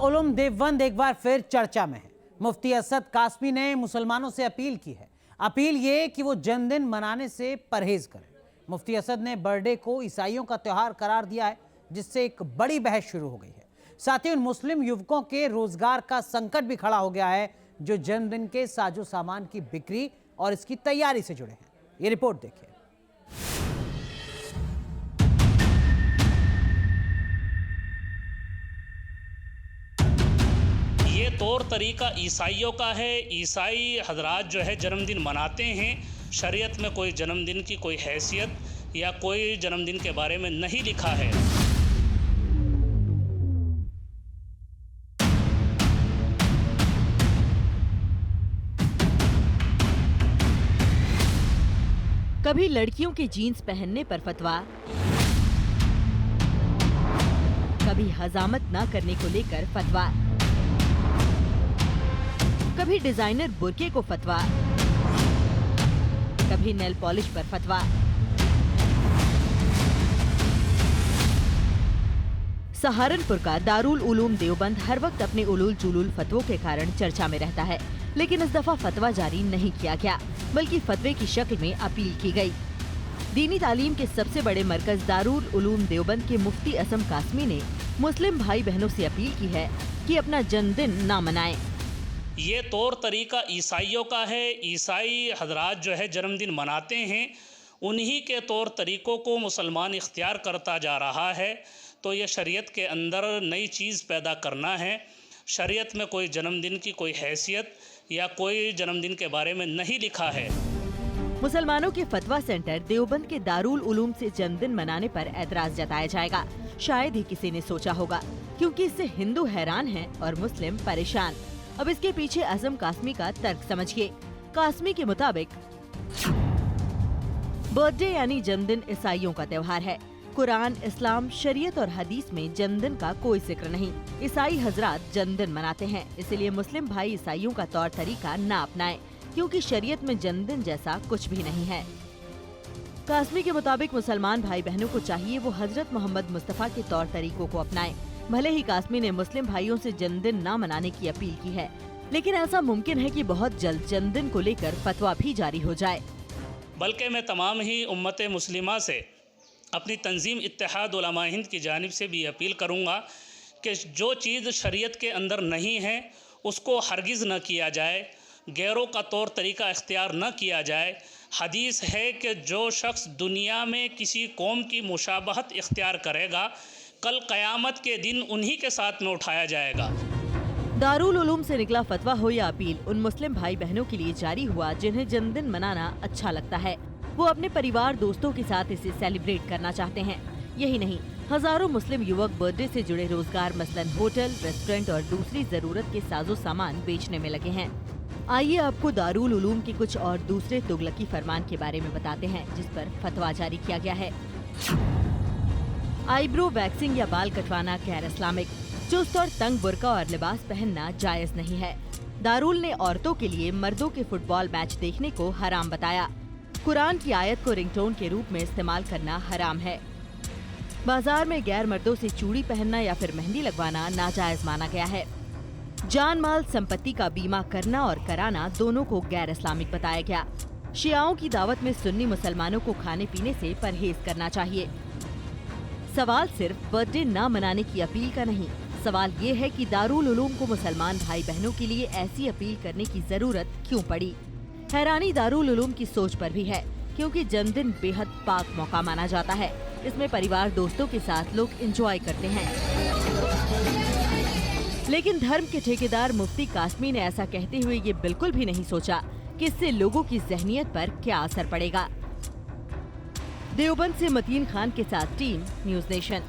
उलूम देवबंद एक बार फिर चर्चा में है। मुफ्ती असद कासमी ने मुसलमानों से अपील की है। अपील ये कि वो जन्मदिन मनाने से परहेज करें। मुफ्ती असद ने बर्थडे को ईसाइयों का त्योहार करार दिया है, जिससे एक बड़ी बहस शुरू हो गई है। साथ ही उन मुस्लिम युवकों के रोजगार का संकट भी खड़ा हो गया है, जो जन्मदिन के साजो सामान की बिक्री और इसकी तैयारी से जुड़े हैं। ये रिपोर्ट देखिए। ये तौर तरीका ईसाइयों का है। ईसाई हजरात जो है जन्मदिन मनाते हैं। शरीयत में कोई जन्मदिन की कोई हैसियत या कोई जन्मदिन के बारे में नहीं लिखा है। कभी लड़कियों के जीन्स पहनने पर फतवा, कभी हजामत न करने को लेकर फतवा, कभी डिजाइनर बुर्के को फतवा, कभी नेल पॉलिश पर फतवा। सहारनपुर का दारुल उलूम देवबंद हर वक्त अपने उलूल जुलूल फतवों के कारण चर्चा में रहता है, लेकिन इस दफा फतवा जारी नहीं किया गया, बल्कि फतवे की शक्ल में अपील की गई। दीनी तालीम के सबसे बड़े मरकज दारुल उलूम देवबंद के मुफ्ती असद कासमी ने मुस्लिम भाई बहनों से अपील की है कि अपना जन्मदिन ना मनाएं। ये तौर तरीका ईसाइयों का है। ईसाई हजरात जो है जन्मदिन मनाते हैं, उन्हीं के तौर तरीक़ों को मुसलमान इख्तियार करता जा रहा है। तो ये शरीयत के अंदर नई चीज़ पैदा करना है। शरीयत में कोई जन्मदिन की कोई हैसियत या कोई जन्मदिन के बारे में नहीं लिखा है। मुसलमानों के फतवा सेंटर देवबंद के दारुल उलूम से जन्मदिन मनाने पर ऐतराज जताया जाएगा। शायद ही किसी ने सोचा होगा, क्योंकि इससे हिंदू हैरान हैं और मुस्लिम परेशान। अब इसके पीछे आजम कासमी का तर्क समझिए। कासमी के मुताबिक बर्थडे यानी जन्मदिन ईसाइयों का त्योहार है। कुरान, इस्लाम, शरीयत और हदीस में जन्मदिन का कोई जिक्र नहीं। ईसाई हजरात जन्मदिन मनाते हैं, इसलिए मुस्लिम भाई ईसाइयों का तौर तरीका न अपनाएं, क्योंकि शरीयत में जन्मदिन जैसा कुछ भी नहीं है। कासमी के मुताबिक मुसलमान भाई बहनों को चाहिए वो हजरत मोहम्मद मुस्तफ़ा के तौर तरीकों को अपनाएं। भले ही कासमी ने मुस्लिम भाइयों से जन्मदिन न मनाने की अपील की है, लेकिन ऐसा मुमकिन है कि बहुत जल्द जन्मदिन को लेकर फतवा भी जारी हो जाए। बल्कि मैं तमाम ही उम्मत मुस्लिमा से अपनी तंजीम इत्तेहाद उलमा हिंद की जानिब से भी अपील करूँगा कि जो चीज़ शरीयत के अंदर नहीं है उसको हरगिज़ न किया जाए, गैरों का तौर तरीका इख्तियार न किया जाए। हदीस है कि जो शख्स दुनिया में किसी कौम की मुशाबहत इख्तियार करेगा, कल क़यामत के दिन उन्हीं के साथ में उठाया जाएगा। दारुल उलूम से निकला फतवा हो या अपील उन मुस्लिम भाई बहनों के लिए जारी हुआ जिन्हें जन्मदिन मनाना अच्छा लगता है। वो अपने परिवार दोस्तों के साथ इसे सेलिब्रेट करना चाहते हैं। यही नहीं, हजारों मुस्लिम युवक बर्थडे से जुड़े रोजगार मसलन होटल, रेस्टोरेंट और दूसरी जरूरत के साजो सामान बेचने में लगे हैं। आइए आपको दारुल उलूम के कुछ और दूसरे तुगलकी फरमान के बारे में बताते हैं, जिस पर फतवा जारी किया गया है। आईब्रो वैक्सिंग या बाल कटवाना गैर इस्लामिक। चुस्त और तंग बुर्का और लिबास पहनना जायज नहीं है। दारुल ने औरतों के लिए मर्दों के फुटबॉल मैच देखने को हराम बताया। कुरान की आयत को रिंगटोन के रूप में इस्तेमाल करना हराम है। बाजार में गैर मर्दों से चूड़ी पहनना या फिर मेहंदी लगवाना नाजायज माना गया है। जान माल संपत्ति का बीमा करना और कराना दोनों को गैर इस्लामिक बताया गया। शियाओं की दावत में सुन्नी मुसलमानों को खाने पीने से परहेज करना चाहिए। सवाल सिर्फ बर्थडे न मनाने की अपील का नहीं, सवाल ये है कि दारुल उलूम को मुसलमान भाई बहनों के लिए ऐसी अपील करने की जरूरत क्यों पड़ी। हैरानी दारुल उलूम की सोच पर भी है, क्योंकि जन्मदिन बेहद पाक मौका माना जाता है। इसमें परिवार दोस्तों के साथ लोग एंजॉय करते हैं। लेकिन धर्म के ठेकेदार मुफ्ती कासमी ने ऐसा कहते हुए ये बिल्कुल भी नहीं सोचा कि इससे लोगों की जहनियत पर क्या असर पड़ेगा। देवबंद से मतीन खान के साथ टीम न्यूज़ नेशन।